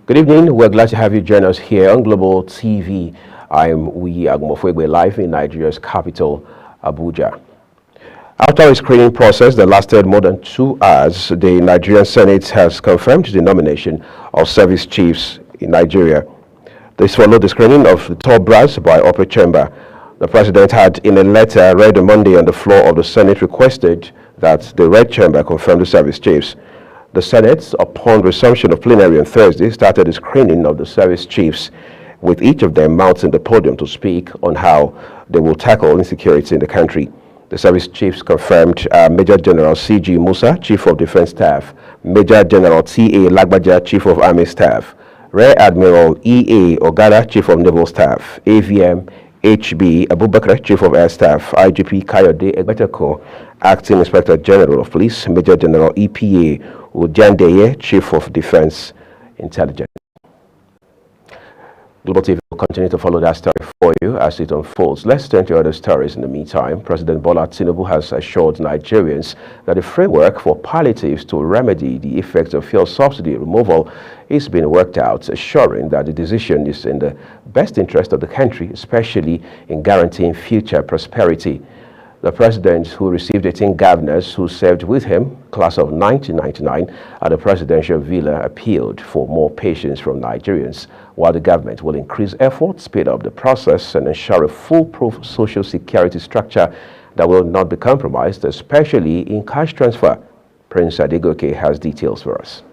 Good evening. We're glad to have you join us here on Global TV. I'm Uyi Agumofwegwe, live in Nigeria's capital, Abuja. After a screening process that lasted more than 2 hours, the Nigerian Senate has confirmed the nomination of service chiefs in Nigeria. This followed the screening of the top brass by upper chamber. The president had, in a letter read on Monday on the floor of the Senate, requested that the red chamber confirm the service chiefs. The Senate, upon resumption of plenary on Thursday, started the screening of the service chiefs, with each of them mounting the podium to speak on how they will tackle insecurity in the country. The service chiefs confirmed Major General C.G. Musa, Chief of Defense Staff; Major General T.A. Lagbaja, Chief of Army Staff; Rear Admiral E.A. Ogada, Chief of Naval Staff; AVM H.B. Abubakar, Chief of Air Staff; IGP Kayode Egbetako, Acting Inspector General of Police; Major General E.P.A. Ujandeye, Chief of Defense Intelligence. Global TV will continue to follow that story for you as it unfolds. Let's turn to other stories in the meantime. President Bola Tinubu has assured Nigerians that the framework for palliatives to remedy the effects of fuel subsidy removal is being worked out, assuring that the decision is in the best interest of the country, especially in guaranteeing future prosperity. The president, who received 18 governors who served with him, class of 1999, at the presidential villa, appealed for more patience from Nigerians, while the government will increase efforts, speed up the process, and ensure a foolproof social security structure that will not be compromised, especially in cash transfer. Prince Adegoke has details for us.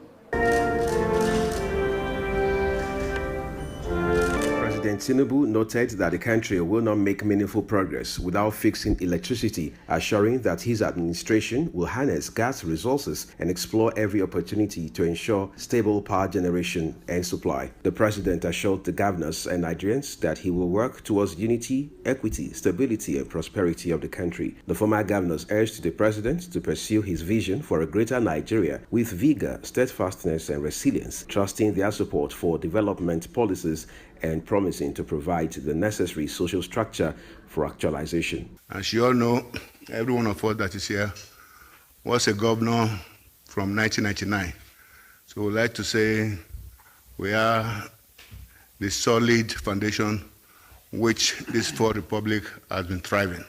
President Tinubu noted that the country will not make meaningful progress without fixing electricity, assuring that his administration will harness gas resources and explore every opportunity to ensure stable power generation and supply. The president assured the governors and Nigerians that he will work towards unity, equity, stability, and prosperity of the country. The former governors urged the president to pursue his vision for a greater Nigeria with vigor, steadfastness, and resilience, trusting their support for development policies and promising to provide the necessary social structure for actualization. As you all know, every one of us that is here was a governor from 1999. So we'd like to say we are the solid foundation which this fourth republic has been thriving.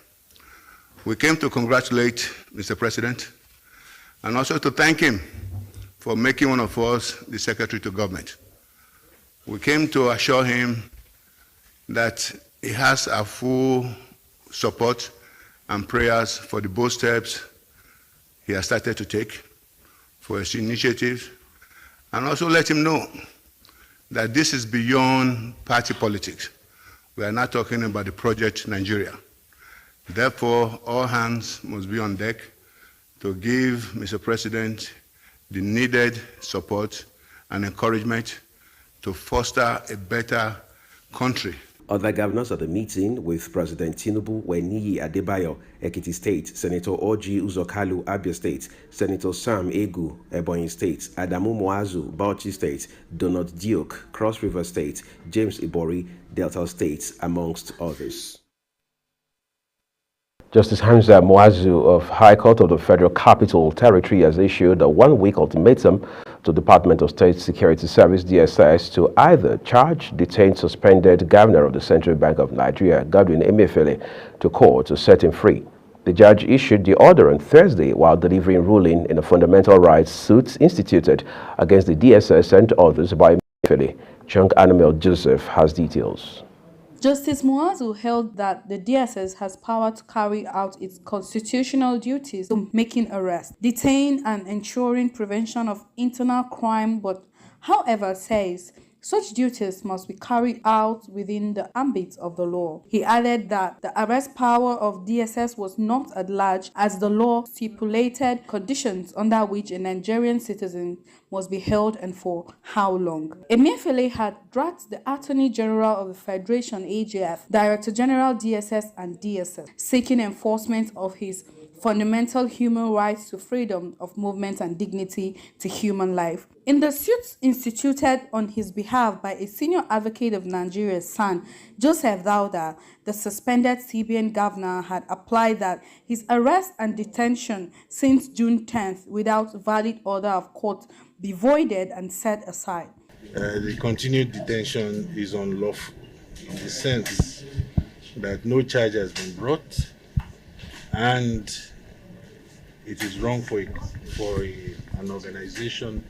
We came to congratulate Mr. President and also to thank him for making one of us the secretary to government. We came to assure him that he has our full support and prayers for the bold steps he has started to take, for his initiatives, and also let him know that this is beyond party politics. We are not talking about the project Nigeria. Therefore, all hands must be on deck to give Mr. President the needed support and encouragement to foster a better country. Other governors at the meeting with President Tinubu were Niyi Adebayo, Ekiti State; Senator Orji Uzokalu, Abia State; Senator Sam Egu, Ebonyi State; Adamu Muazu, Bauchi State; Donald Duke, Cross River State; James Ibori, Delta State, amongst others. Justice Hamza Muazu of High Court of the Federal Capital Territory has issued a one-week ultimatum to Department of State Security Service (DSS) to either charge detained suspended governor of the Central Bank of Nigeria, Godwin Emefiele, to court to set him free. The judge issued the order on Thursday while delivering ruling in a fundamental rights suit instituted against the DSS and others by Emefiele. Chung Animal Joseph has details. Justice Muazu held that the DSS has power to carry out its constitutional duties to making arrests, detain, and ensuring prevention of internal crime, but however says such duties must be carried out within the ambit of the law. He added that the arrest power of DSS was not at large, as the law stipulated conditions under which a Nigerian citizen must be held and for how long. Emefiele had dragged the Attorney General of the Federation (AGF), Director General DSS and DSS, seeking enforcement of his fundamental human rights to freedom of movement and dignity to human life. In the suit instituted on his behalf by a senior advocate of Nigeria's son, Joseph Dauda, the suspended CBN governor had applied that his arrest and detention since June 10th without valid order of court be voided and set aside. The continued detention is unlawful in the sense that no charge has been brought, and it is wrong for an organization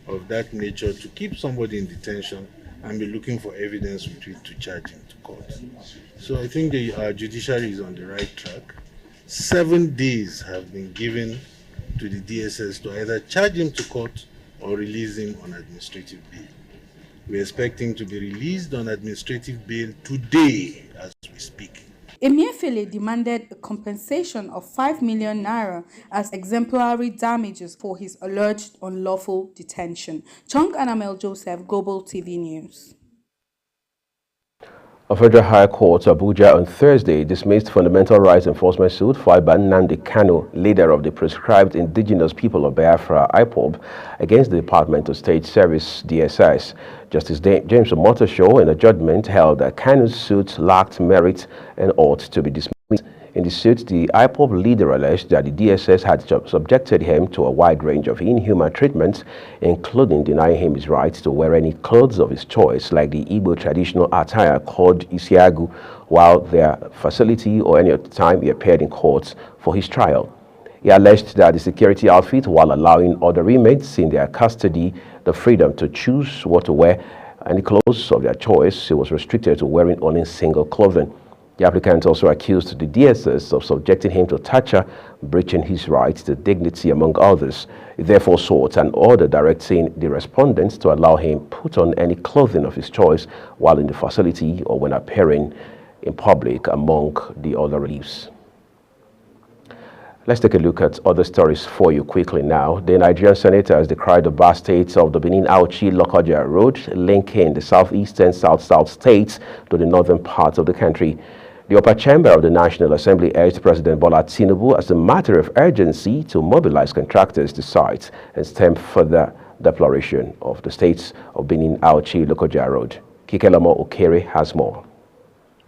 of that nature to keep somebody in detention and be looking for evidence with which to charge him to court. So I think our judiciary is on the right track. 7 days have been given to the DSS to either charge him to court or release him on administrative bail. We expect him to be released on administrative bail today as we speak. Emefiele demanded a compensation of 5 million naira as exemplary damages for his alleged unlawful detention. Chung Anamel Joseph, Global TV News. A Federal High Court, Abuja, on Thursday dismissed fundamental rights enforcement suit filed by Nnamdi Kanu, leader of the proscribed indigenous people of Biafra, IPOB, against the Department of State Service, DSS. Justice James Omotosho, in a judgment, held that Kanu's suit lacked merit and ought to be dismissed. In the suit, the IPOB leader alleged that the DSS had subjected him to a wide range of inhuman treatments, including denying him his right to wear any clothes of his choice, like the Igbo traditional attire called Isiagu, while their facility or any other time he appeared in court for his trial. He alleged that the security outfit, while allowing other inmates in their custody the freedom to choose what to wear, any clothes of their choice, he was restricted to wearing only single clothing. The applicant also accused the DSS of subjecting him to torture, breaching his rights to dignity, among others. He therefore sought an order directing the respondents to allow him put on any clothing of his choice while in the facility or when appearing in public, among the other reliefs. Let's take a look at other stories for you quickly now. The Nigerian Senator has decried the vast states of the Benin-Auchi-Lokoja road, linking the southeast and south-south states to the northern parts of the country. The upper chamber of the National Assembly urged President Bola Tinubu as a matter of urgency to mobilize contractors to site and stem further deploration of the states of Benin-Auchi-Lokoja road. Kikelamo Okere has more.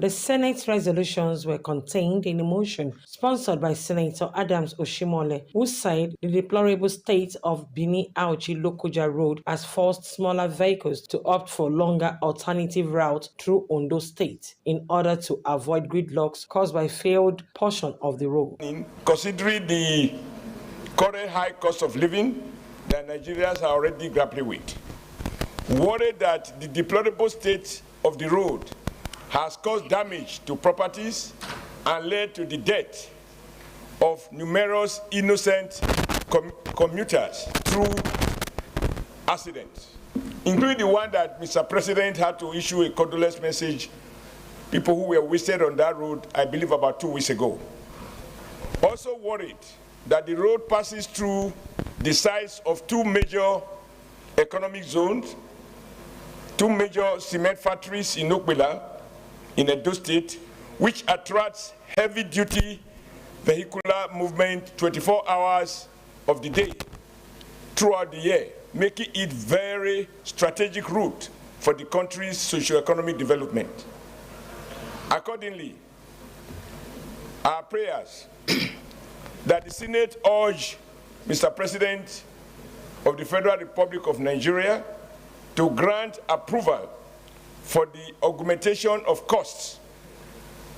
The Senate's resolutions were contained in a motion sponsored by Senator Adams Oshimole, who said the deplorable state of Benin-Auchi-Lokoja Road has forced smaller vehicles to opt for longer alternative routes through Ondo State in order to avoid gridlocks caused by failed portion of the road. Considering the current high cost of living that Nigerians are already grappling with, worried that the deplorable state of the road has caused damage to properties and led to the death of numerous innocent commuters through accidents, including the one that Mr. President had to issue a condolence message, people who were wasted on that road, I believe about 2 weeks ago. Also worried that the road passes through the sites of 2 major economic zones, 2 major cement factories in Okbela, in Edo State, which attracts heavy-duty vehicular movement 24 hours of the day throughout the year, making it very strategic route for the country's socio-economic development. Accordingly, our prayers that the Senate urge Mr. President of the Federal Republic of Nigeria to grant approval for the augmentation of costs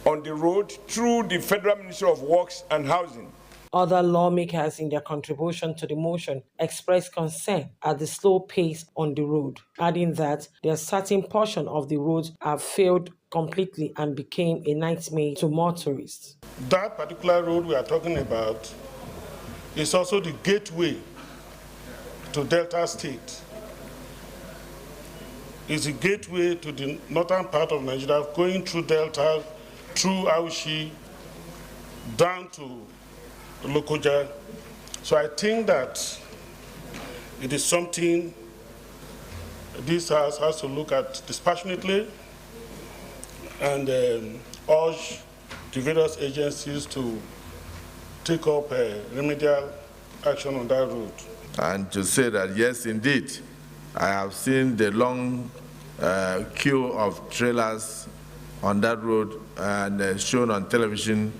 on the road through the Federal Ministry of Works and Housing. Other lawmakers in their contribution to the motion expressed concern at the slow pace on the road, adding that there are certain portions of the road have failed completely and became a nightmare to motorists. That particular road we are talking about is also the gateway to Delta State. It's a gateway to the northern part of Nigeria, going through Delta, through Auchi, down to Lokoja. So I think that it is something this House has to look at dispassionately and urge the various agencies to take up remedial action on that road. And to say that, yes, indeed, I have seen the long queue of trailers on that road and shown on television,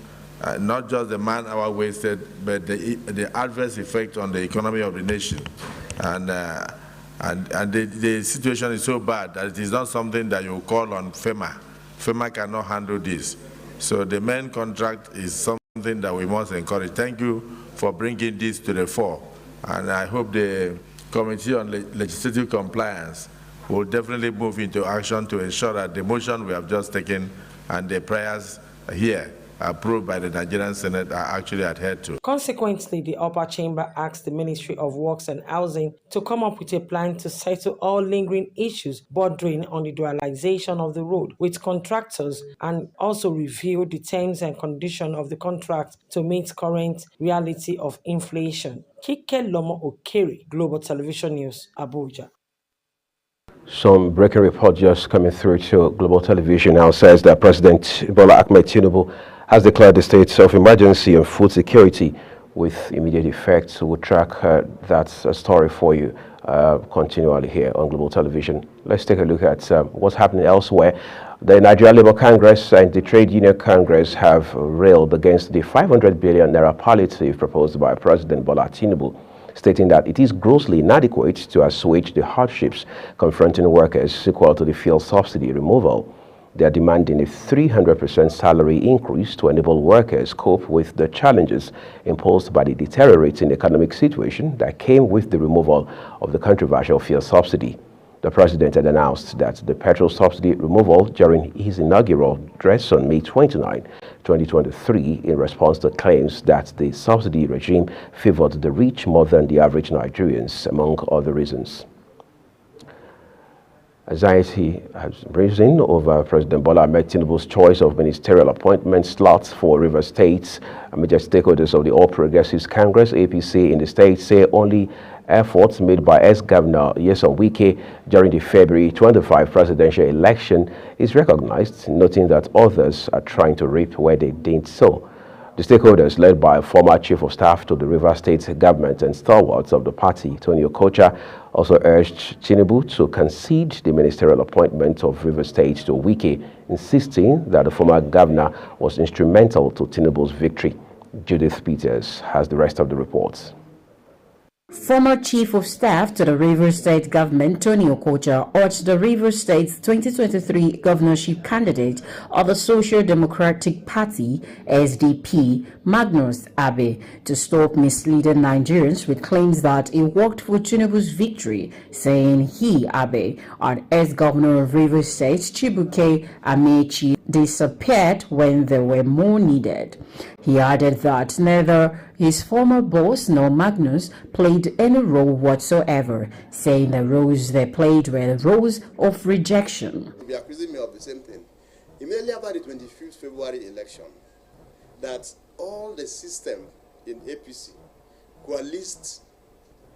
not just the man-hour wasted, but the adverse effect on the economy of the nation. And And the situation is so bad that it is not something that you call on FEMA. FEMA cannot handle this. So the main contract is something that we must encourage. Thank you for bringing this to the fore. And I hope the Committee on Legislative Compliance will definitely move into action to ensure that the motion we have just taken and the prayers here approved by the Nigerian Senate are actually adhered to. Consequently, the upper chamber asked the Ministry of Works and Housing to come up with a plan to settle all lingering issues bordering on the dualization of the road with contractors and also review the terms and conditions of the contract to meet current reality of inflation. Kike Lomo Okere, Global Television News, Abuja. Some breaking report just coming through to Global Television now says that President Bola Ahmed Tinubu has declared the state of emergency on food security with immediate effect. We'll track that story for you continually here on Global Television. Let's take a look at what's happening elsewhere. The Nigeria Labour Congress and the Trade Union Congress have railed against the 500 billion naira palliative proposed by President Bola Tinubu, stating that it is grossly inadequate to assuage the hardships confronting workers equal to the fuel subsidy removal. They are demanding a 300% salary increase to enable workers cope with the challenges imposed by the deteriorating economic situation that came with the removal of the controversial fuel subsidy. The president had announced that the petrol subsidy removal during his inaugural address on May 29, 2023, in response to claims that the subsidy regime favored the rich more than the average Nigerians, among other reasons. Anxiety has risen over President Bola Ahmed Tinubu's choice of ministerial appointment slots for Rivers State. Major stakeholders of the All Progressives Congress, APC, in the state say only efforts made by ex-governor Nyesom Wike during the February 25 presidential election is recognized, noting that others are trying to reap where they didn't sow. The stakeholders, led by a former chief of staff to the Rivers State government and stalwarts of the party, Tony Okocha, also urged Tinubu to concede the ministerial appointment of Rivers State to Wike, insisting that the former governor was instrumental to Tinubu's victory. Judith Peters has the rest of the reports. Former Chief of Staff to the Rivers State government, Tony Okocha, urged the Rivers State's 2023 governorship candidate of the Social Democratic Party, SDP, Magnus Abe, to stop misleading Nigerians with claims that he worked for Tinubu's victory, saying he, Abe, and ex-governor of Rivers State, Chibuike Amechi, disappeared when they were more needed. He added that neither his former boss nor Magnus played any role whatsoever, saying the roles they played were the roles of rejection. They are accusing me of the same thing. Immediately after the 25th February election, that all the system in APC coalesced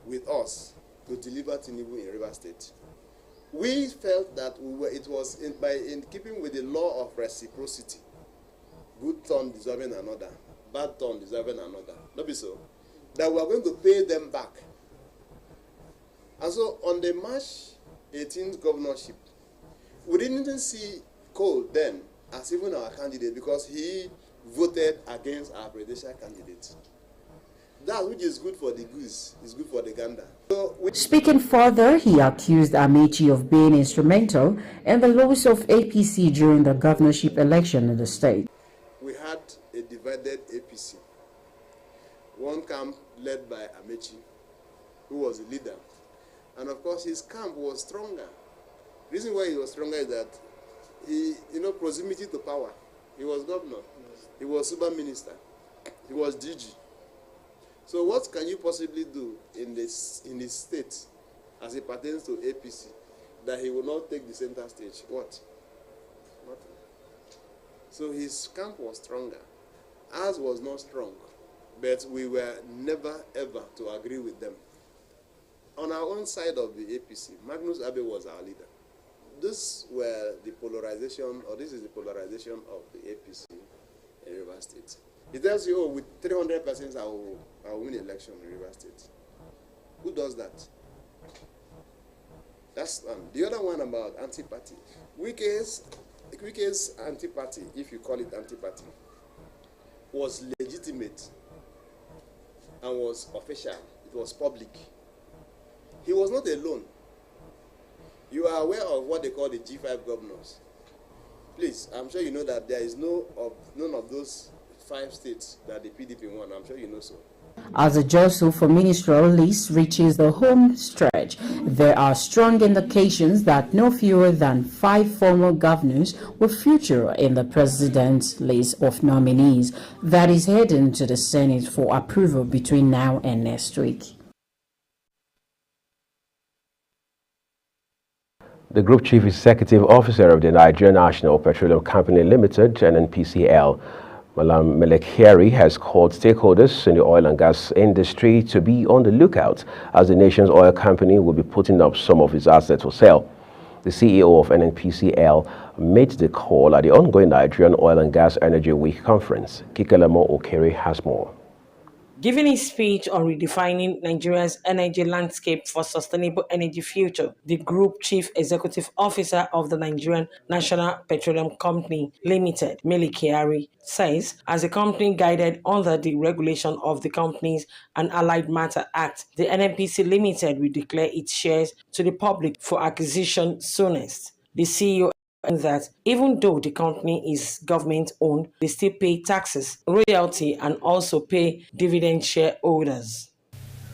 with us to deliver Tinubu in Rivers State. We felt that it was in keeping with the law of reciprocity. Good turn deserving another, bad turn deserving another. Not be so. That we are going to pay them back. And so on the March 18th governorship, we didn't see Cole then as even our candidate because he voted against our presidential candidate. That which is good for the goose is good for the gander. So Speaking further, he accused Amechi of being instrumental in the loss of APC during the governorship election in the state. We had a divided APC. One camp led by Amechi, who was the leader. And of course, his camp was stronger. The reason why he was stronger is that he, proximity to power. He was governor. He was super minister. He was DG. So what can you possibly do in his state as it pertains to APC that he will not take the center stage? What? Nothing. So his camp was stronger. Ours was not strong, but we were never ever to agree with them. On our own side of the APC, Magnus Abe was our leader. This is the polarization of the APC in Rivers State. It tells you, with 300 persons, I will win election in Rivers State. Who does that? That's the other one about anti-party. Wike's anti-party, if you call it anti-party, was legitimate and was official. It was public. He was not alone. You are aware of what they call the G5 governors. Please, I'm sure you know that there is none of those 5 states that the PDP won. I'm sure you know so. As the jostle for ministerial list reaches the home stretch, there are strong indications that no fewer than 5 former governors will feature in the president's list of nominees that is heading to the Senate for approval between now and next week. The Group Chief Executive Officer of the Nigerian National Petroleum Company Limited, NNPCL, Malam Melekhiari, has called stakeholders in the oil and gas industry to be on the lookout as the nation's oil company will be putting up some of its assets for sale. The CEO of NNPCL made the call at the ongoing Nigerian Oil and Gas Energy Week conference. Kikelemo Okere has more. Giving his speech on redefining Nigeria's energy landscape for sustainable energy future, the Group Chief Executive Officer of the Nigerian National Petroleum Company Limited, Melekhiari, says as the company guided under the regulation of the Companies and Allied Matter Act, the NNPC Limited will declare its shares to the public for acquisition soonest. The CEO that even though the company is government-owned, they still pay taxes, royalty, and also pay dividend shareholders.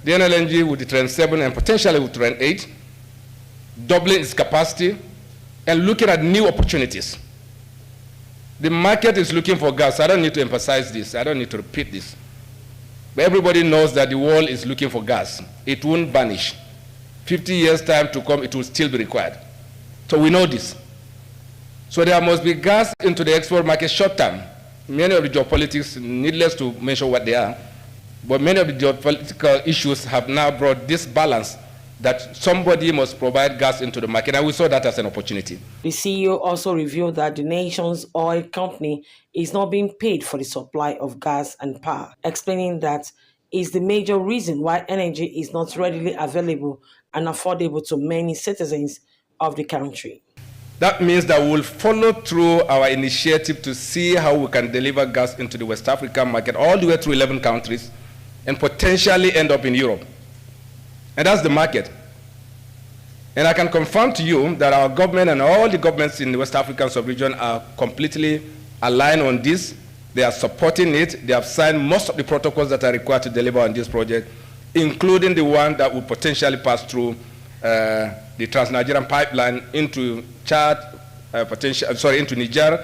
The NLNG with the Train 7 and potentially with Train 8, doubling its capacity and looking at new opportunities. The market is looking for gas. I don't need to emphasize this. I don't need to repeat this. But everybody knows that the world is looking for gas. It won't vanish. 50 years' time to come, it will still be required. So we know this. So there must be gas into the export market short term. Many of the geopolitics, needless to mention what they are, but many of the geopolitical issues have now brought this balance that somebody must provide gas into the market, and we saw that as an opportunity. The CEO also revealed that the nation's oil company is not being paid for the supply of gas and power, explaining that is the major reason why energy is not readily available and affordable to many citizens of the country. That means that we'll follow through our initiative to see how we can deliver gas into the West African market all the way through 11 countries and potentially end up in Europe. And that's the market. And I can confirm to you that our government and all the governments in the West African sub-region are completely aligned on this. They are supporting it. They have signed most of the protocols that are required to deliver on this project, including the one that will potentially pass through the Trans-Nigerian pipeline into Chad, into Niger,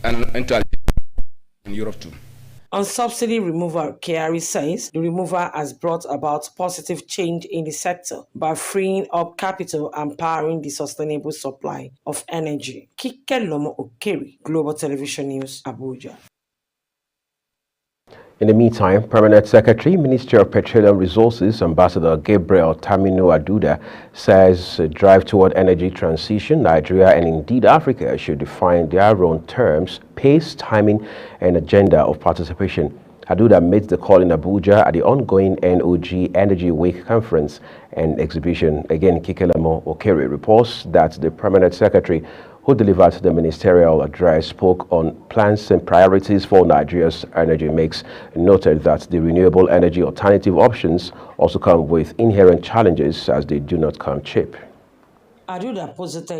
and into Algeria, in Europe too. On subsidy removal, Kyari says the removal has brought about positive change in the sector by freeing up capital and powering the sustainable supply of energy. Kikelemo Okere, Global Television News, Abuja. In the meantime, Permanent Secretary, Ministry of Petroleum Resources, Ambassador Gabriel Tamino Aduda, says a drive toward energy transition, Nigeria and indeed Africa should define their own terms, pace, timing, and agenda of participation. Aduda made the call in Abuja at the ongoing NOG Energy Week conference and exhibition. Again, Kikelemo Okere reports that the Permanent Secretary who delivered the ministerial address spoke on plans and priorities for Nigeria's energy mix and noted that the renewable energy alternative options also come with inherent challenges as they do not come cheap. Aduda posited